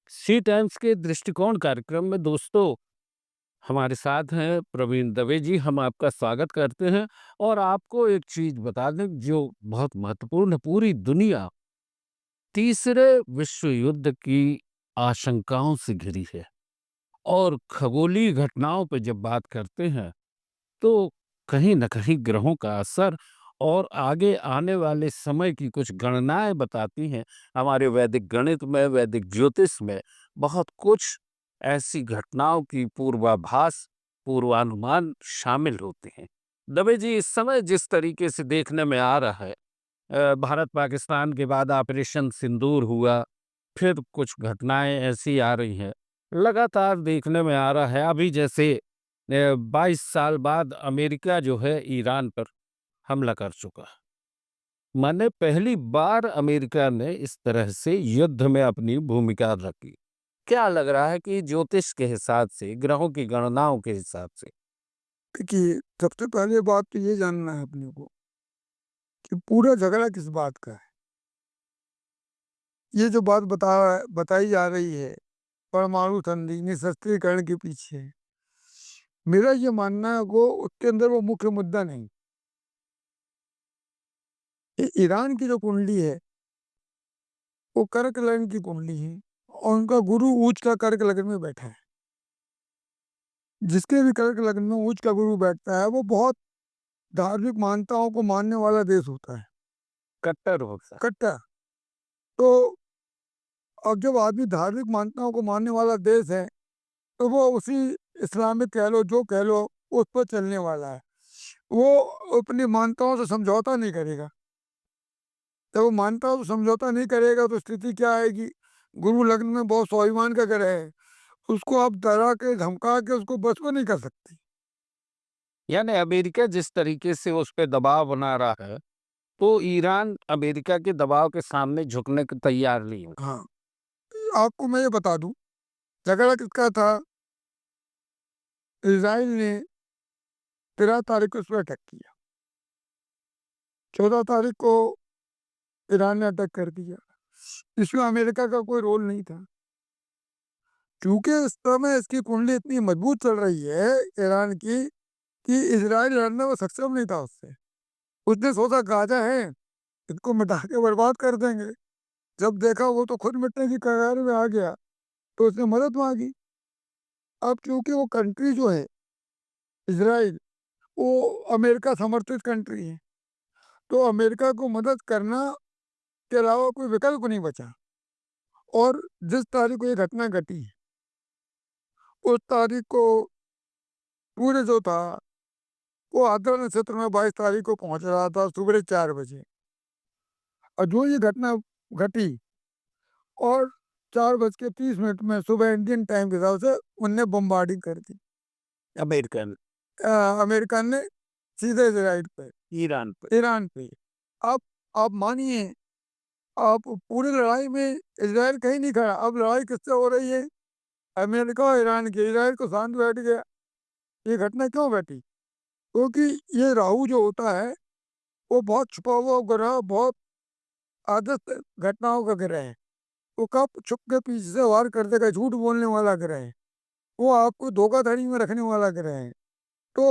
सी times के दृष्टिकोण कार्यक्रम में दोस्तों हमारे साथ हैं प्रवीण दवे जी। हम आपका स्वागत करते हैं और आपको एक चीज बता दें जो बहुत महत्वपूर्ण है। पूरी दुनिया तीसरे विश्व युद्ध की आशंकाओं से घिरी है और खगोलीय घटनाओं पे जब बात करते हैं तो कहीं न कहीं ग्रहों का असर और आगे आने वाले समय की कुछ गणनाएँ बताती हैं। हमारे वैदिक गणित में, वैदिक ज्योतिष में बहुत कुछ ऐसी घटनाओं की पूर्वाभास, पूर्वानुमान शामिल होते हैं। दवे जी, इस समय जिस तरीके से देखने में आ रहा है, भारत-पाकिस्तान के बाद ऑपरेशन सिंदूर हुआ, फिर कुछ घटनाएँ ऐसी आ रही हैं, लगातार देखने में आ रहा है। अभी जैसे 22 साल बाद अमेरिका जो है ईरान पर हमला कर चुका है। माने पहली बार अमेरिका ने इस तरह से युद्ध में अपनी भूमिका रखी। क्या लग रहा है कि ज्योतिष के हिसाब से, ग्रहों की गणनाओं के हिसाब से देखिए, सबसे पहले बात तो ये जानना है अपने को कि पूरा झगड़ा किस बात का है। ये जो बात बताई जा रही है, परमाणु संधि, निशस्त्रीकरण के पीछे, मेरा ये मानना है वो उसके अंदर वो मुख्य मुद्दा नहीं। ईरान की जो कुंडली है, वो कर्क लग्न की कुंडली है और उनका गुरु उच्च का कर्क लग्न में बैठा है। जिसके भी कर्क लग्न में उच्च का गुरु बैठता है, वो बहुत धार्मिक मान्यताओं को मानने वाला देश होता है, कट्टर होता है। कट्टर। तो अब जब आदमी धार्मिक मान्यताओं को मानने वाला देश है, तो वो उसी इस्लामिक कह लो, जो कह लो, उस पर चलने वाला है। वो अपनी मान्यताओं से समझौता नहीं करेगा। जब वो मान्यताओं से समझौता नहीं करेगा तो स्थिति क्या आएगी? गुरु लग्न में बहुत स्वाभिमान का ग्रह है, उसको आप डरा के, धमका के उसको बस में नहीं कर सकते। यानी अमेरिका जिस तरीके से उस पे दबाव बना रहा है, तो ईरान अमेरिका के दबाव के सामने झुकने को तैयार नहीं है। हाँ, आपको मैं ये बता दूँ, झगड़ा किसका था? इज़राइल ने 13 तारीख को इस पे अटैक किया। 14 तारीख को ईरान ने अटैक कर दिया। इसमें अमेरिका का कोई रोल नहीं था। क्योंकि इस समय इसकी कुंडली इतनी मजबूत चल रही है ईरान की कि इज़राइल लड़ने में सक्षम नहीं था उससे। उसने सोचा गाज़ा है, इसको मिटा के बर्बाद कर देंगे। जब देखा वो तो खुद मिटने की कगार में आ गया, तो उसने मदद माँगी। अब क्योंकि वो कंट्री जो है, इज़राइल, वो अमेरिका समर्थित कंट्री है, तो अमेरिका को मदद करना के अलावा कोई विकल्प नहीं बचा। और जिस तारीख को ये घटना घटी, उस तारीख को सूर्य जो था, वो आद्रा नक्षत्र में 22 तारीख को पहुँच रहा था सुबह 4 बजे। और जो ये घटना घटी और 4 बज के 30 मिनट में सुबह इंडियन टाइम के हिसाब से उनने बमबार्डिंग कर दी। अमेरिकन अ, अमेरिका ने सीधे इज़राइल पे, ईरान पे। ईरान पे। अब आप मानिए, आप पूरी लड़ाई में इज़राइल कहीं नहीं खड़ा। अब लड़ाई किससे हो रही है? अमेरिका और ईरान की। इज़राइल को शांत बैठ गया। ये घटना क्यों घटी? क्योंकि ये राहु जो होता है, वो बहुत छुपा हुआ ग्रह, बहुत आदत घटनाओं का ग्रह है। वो कब छुप के पीछे से वार कर देगा, झूठ बोलने वाला ग्रह है। वो आपको धोखाधड़ी में रखने वाला ग्रह है। तो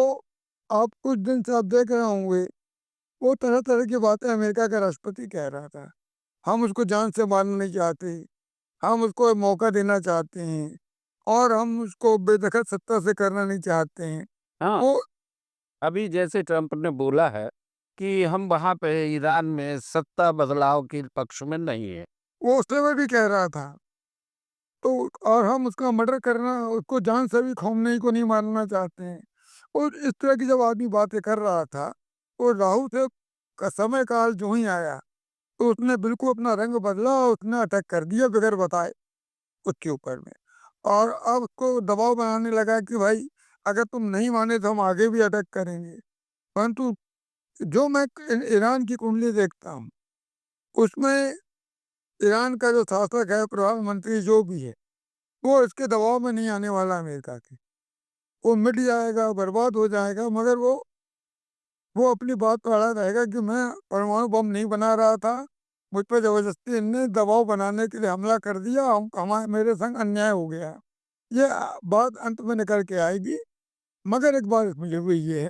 आप कुछ दिन से आप देख रहे होंगे, वो तरह-तरह की बातें अमेरिका का राष्ट्रपति कह रहा था। हम उसको जान से मारना नहीं चाहते, हम उसको मौका देना चाहते हैं और हम उसको बेदखल सत्ता से करना नहीं चाहते हैं। हाँ, वो अभी जैसे ट्रंप ने बोला है कि हम वहाँ पे ईरान में सत्ता बदलाव के पक्ष में नहीं हैं। वो उस समय भी कह रहा था। तो और हम उसका मर्डर करना, उसको जान से भी खौफनाई को नहीं मारना चाहते हैं। और इस तरह की जब आदमी बातें कर रहा था, तो राहु से का समय काल जो ही आया, तो उसने बिल्कुल अपना रंग बदला और उसने अटैक कर दिया बगैर बताए उसके ऊपर में। और अब उसको दबाव बनाने लगा कि भाई, अगर तुम नहीं माने तो हम आगे भी अटैक करेंगे। परंतु जो मैं ईरान की कुंडली देखता हूँ, उसमें ईरान का जो शासक है, प्रधानमंत्री जो भी है, वो इसके दबाव में नहीं आने वाला अमेरिका के। वो मिट जाएगा, बर्बाद हो जाएगा, मगर वो अपनी बात पे अड़ा रहेगा कि मैं परमाणु बम नहीं बना रहा था, मुझ पर ज़बरदस्ती इनने दबाव बनाने के लिए हमला कर दिया, मेरे संग अन्याय हो गया। ये बात अंत में निकल के आएगी, मगर एक बात इसमें ज़रूरी ये है,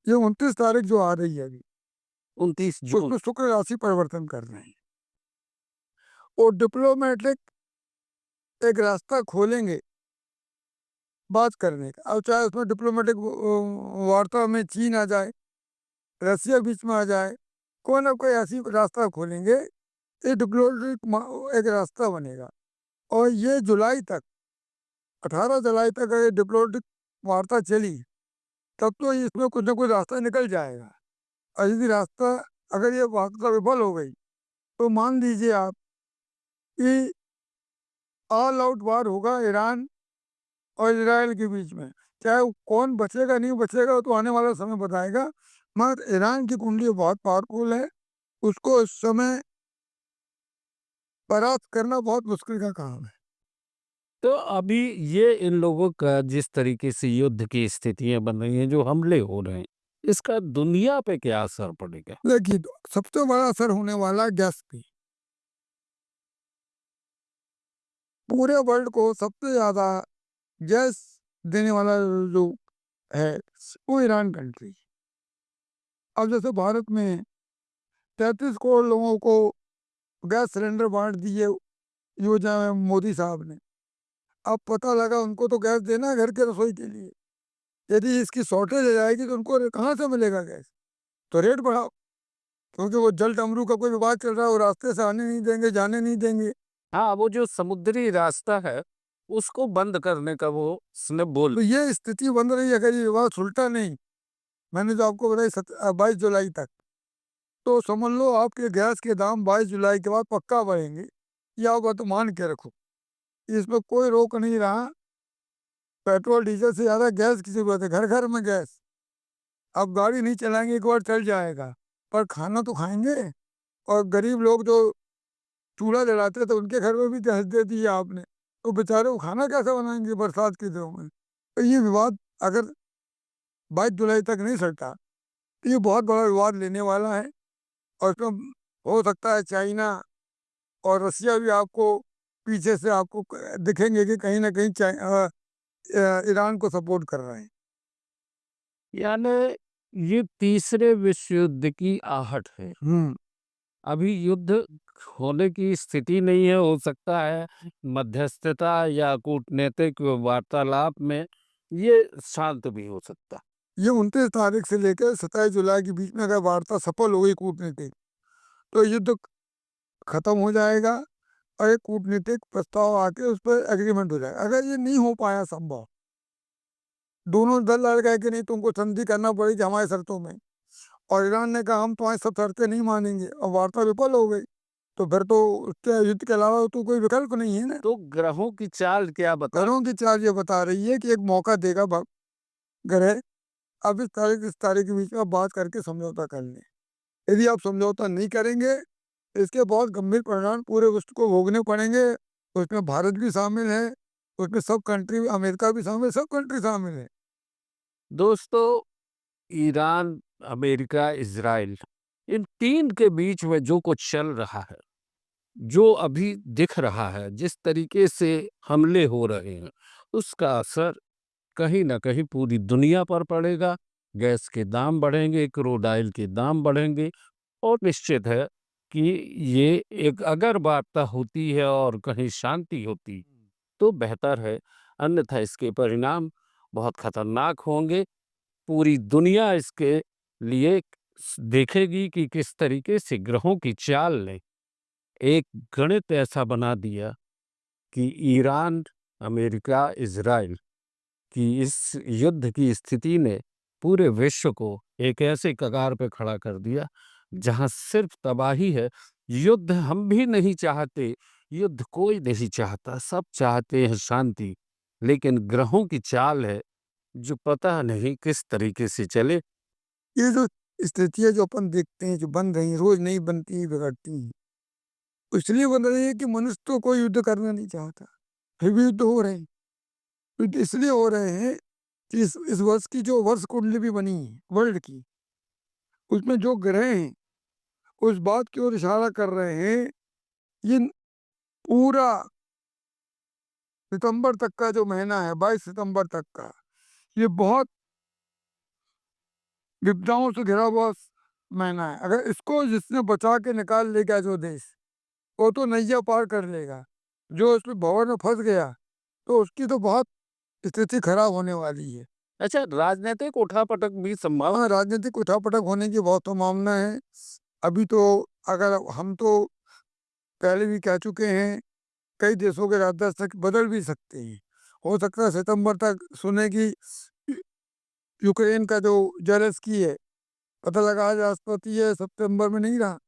ये 29 तारीख जो आ रही है अभी, 29 जून। उसमें शुक्र राशि परिवर्तन कर रहे हैं और डिप्लोमेटिक एक रास्ता खोलेंगे बात करने का। अब चाहे उसमें डिप्लोमेटिक वार्ता में चीन आ जाए, रसिया बीच में आ जाए, कोई ना कोई ऐसी रास्ता खोलेंगे, ये डिप्लोमेटिक एक रास्ता बनेगा और ये जुलाई तक, 18 जुलाई तक अगर डिप्लोमेटिक वार्ता चली, तब तो इसमें कुछ ना कुछ रास्ता निकल जाएगा। और यदि रास्ता, अगर ये वार्ता विफल हो गई, तो मान लीजिए आप कि ऑल आउट वार होगा ईरान और इज़राइल के बीच में। चाहे वो कौन बचेगा, नहीं बचेगा, वो तो आने वाला समय बताएगा। मगर ईरान की कुंडली बहुत पावरफुल है, उसको इस समय परास्त करना बहुत मुश्किल का काम है। तो अभी ये इन लोगों का जिस तरीके से युद्ध की स्थितियाँ बन रही हैं, जो हमले हो रहे हैं, इसका दुनिया पे क्या असर पड़ेगा? देखिए, तो सबसे बड़ा असर होने वाला है गैस पे। पूरे वर्ल्ड को सबसे ज़्यादा गैस देने वाला जो है, वो ईरान कंट्री। अब जैसे भारत में 33 करोड़ लोगों को गैस सिलेंडर बाँट दिए योजना में मोदी साहब ने। अब पता लगा उनको तो गैस देना है घर के रसोई के लिए। यदि इसकी शॉर्टेज हो जाएगी तो उनको कहाँ से मिलेगा गैस? तो रेट बढ़ाओ, क्योंकि वो जल डमरू का कोई विवाद चल रहा है, वो रास्ते से आने नहीं देंगे, जाने नहीं देंगे। हाँ, वो जो समुद्री रास्ता है, उसको बंद करने का वो उसने बोल तो ये स्थिति बन रही है अगर ये विवाद सुलटा नहीं, मैंने जो आपको बताई 22 जुलाई तक, तो समझ लो आपके गैस के दाम 22 जुलाई के बाद पक्का बढ़ेंगे। ये आप बात मान के रखो, इसमें कोई रोक नहीं रहा। पेट्रोल डीजल से ज़्यादा गैस की ज़रूरत है, घर-घर में गैस। अब गाड़ी नहीं चलाएँगे, एक बार चल जाएगा, पर खाना तो खाएँगे। और गरीब लोग जो चूल्हा जलाते थे, उनके घर में भी गैस दे दी है आपने, तो बेचारे वो खाना कैसे बनाएँगे बरसात के दिनों में? तो ये विवाद अगर 22 जुलाई तक नहीं सलटा, तो ये बहुत बड़ा विवाद लेने वाला है और इसमें हो सकता है चाइना और रसिया भी आपको पीछे से आपको दिखेंगे कि कहीं न कहीं ईरान को सपोर्ट कर रहे हैं। यानी ये तीसरे विश्व युद्ध की आहट है। हुँ। अभी युद्ध होने की स्थिति नहीं है, हो सकता है मध्यस्थता या कूटनीतिक वार्तालाप में ये शांत भी हो सकता। ये 29 तारीख से लेकर 27 जुलाई के बीच में अगर वार्ता सफल हो गई कूटनीतिक, तो युद्ध खत्म हो जाएगा और एक कूटनीतिक प्रस्ताव आके उस पर एग्रीमेंट हो जाएगा। अगर ये नहीं हो पाया संभव, दोनों दल लड़ गए कि नहीं तुमको संधि करना पड़ेगी हमारी शर्तों में, और ईरान ने कहा हम तुम्हारी सब शर्तें नहीं मानेंगे और वार्ता विफल हो गई, तो फिर तो उसके युद्ध के अलावा तो कोई विकल्प नहीं है ना। तो ग्रहों की चाल क्या बता। घरों की चाल ये बता रही है कि एक मौका देगा ग्रह, अब इस तारीख के बीच में आप बात करके समझौता कर लें। यदि आप समझौता नहीं करेंगे, इसके बहुत गंभीर परिणाम पूरे विश्व को भोगने पड़ेंगे। उसमें भारत भी शामिल है, उसमें सब कंट्री, अमेरिका भी शामिल है, सब कंट्री शामिल है। दोस्तों, ईरान, अमेरिका, इज़राइल, इन 3 के बीच में जो कुछ चल रहा है, जो अभी दिख रहा है, जिस तरीके से हमले हो रहे हैं, उसका असर कहीं न कहीं पूरी दुनिया पर पड़ेगा। गैस के दाम बढ़ेंगे, क्रूड ऑयल के दाम बढ़ेंगे और निश्चित है कि ये एक अगर वार्ता होती है और कहीं शांति होती, तो बेहतर है, अन्यथा इसके परिणाम बहुत खतरनाक होंगे। पूरी दुनिया इसके लिए देखेगी कि किस तरीके से ग्रहों की चाल ने एक गणित ऐसा बना दिया कि ईरान, अमेरिका, इज़राइल कि इस युद्ध की स्थिति ने पूरे विश्व को एक ऐसे कगार पे खड़ा कर दिया, जहाँ सिर्फ तबाही है। युद्ध हम भी नहीं चाहते, युद्ध कोई नहीं चाहता, सब चाहते हैं शांति। लेकिन ग्रहों की चाल है, जो पता नहीं किस तरीके से चले। ये जो स्थितियाँ जो अपन देखते हैं, जो बन रही हैं, रोज़ नई बनती हैं, बिगड़ती हैं, तो इसलिए बन रही है कि मनुष्य तो कोई युद्ध करना नहीं चाहता, फिर भी युद्ध हो रहे हैं। युद्ध इसलिए हो रहे हैं कि इस वर्ष की जो वर्ष कुंडली भी बनी है वर्ल्ड की, उसमें जो ग्रह हैं, उस बात की ओर इशारा कर रहे हैं, ये पूरा सितंबर तक का जो महीना है, 22 सितंबर तक का, ये बहुत विपदाओं से घिरा हुआ महीना है। अगर इसको जिसने बचा के निकाल लेगा जो देश, वो तो नैया पार कर लेगा। जो इसमें भंवर में फँस गया, तो उसकी तो बहुत स्थिति खराब होने वाली है। अच्छा, राजनीतिक उठापटक भी संभव। हाँ, राजनीतिक उठापटक होने की बहुत संभावना है। अभी तो अगर हम तो पहले भी कह चुके हैं, कई देशों के राष्ट्राध्यक्ष बदल भी सकते हैं। हो सकता है सितंबर तक सुने कि यू यूक्रेन का जो ज़ेलेंस्की है, पता लगा आज राष्ट्रपति है, सितंबर में नहीं रहा।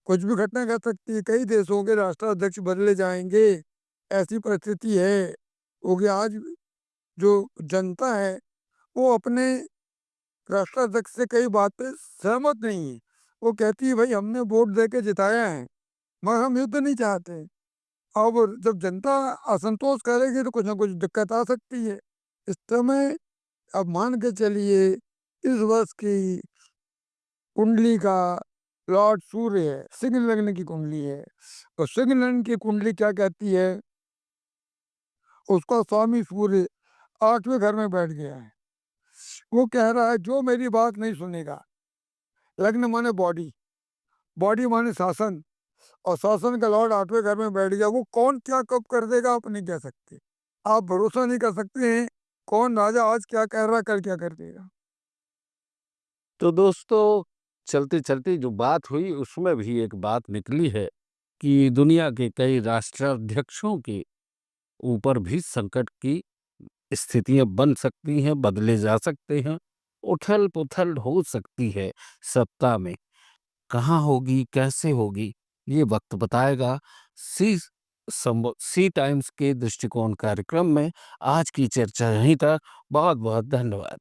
कुछ भी घटना घट सकती है, कई देशों के राष्ट्राध्यक्ष बदले जाएँगे, ऐसी परिस्थिति है। क्योंकि आज जो जनता है, वो अपने राष्ट्राध्यक्ष से कई बात पे सहमत नहीं है। वो कहती है भाई हमने वोट दे के जिताया है, मगर हम युद्ध नहीं चाहते। अब जब जनता असंतोष करेगी तो कुछ ना कुछ दिक्कत आ सकती है। इस समय अब मान के चलिए इस वर्ष की कुंडली का लॉर्ड सूर्य है, सिंह लग्न की कुंडली है। और सिंह लग्न की कुंडली क्या कहती है? उसका स्वामी सूर्य 8वें घर में बैठ गया है। वो कह रहा है जो मेरी बात नहीं सुनेगा, लग्न माने बॉडी, बॉडी माने शासन, और शासन का लॉर्ड 8वें घर में बैठ गया, वो कौन क्या कब कर देगा आप नहीं कह सकते। आप भरोसा नहीं कर सकते हैं, कौन राजा आज क्या कह रहा है, कल क्या कर देगा। तो दोस्तों, चलते-चलते जो बात हुई उसमें भी एक बात निकली है कि दुनिया के कई राष्ट्राध्यक्षों के ऊपर भी संकट की स्थितियाँ बन सकती हैं, बदले जा सकते हैं, उथल-पुथल हो सकती है सत्ता में। कहाँ होगी, कैसे होगी, ये वक्त बताएगा। सी टाइम्स के दृष्टिकोण कार्यक्रम में आज की चर्चा यहीं तक। बहुत-बहुत धन्यवाद।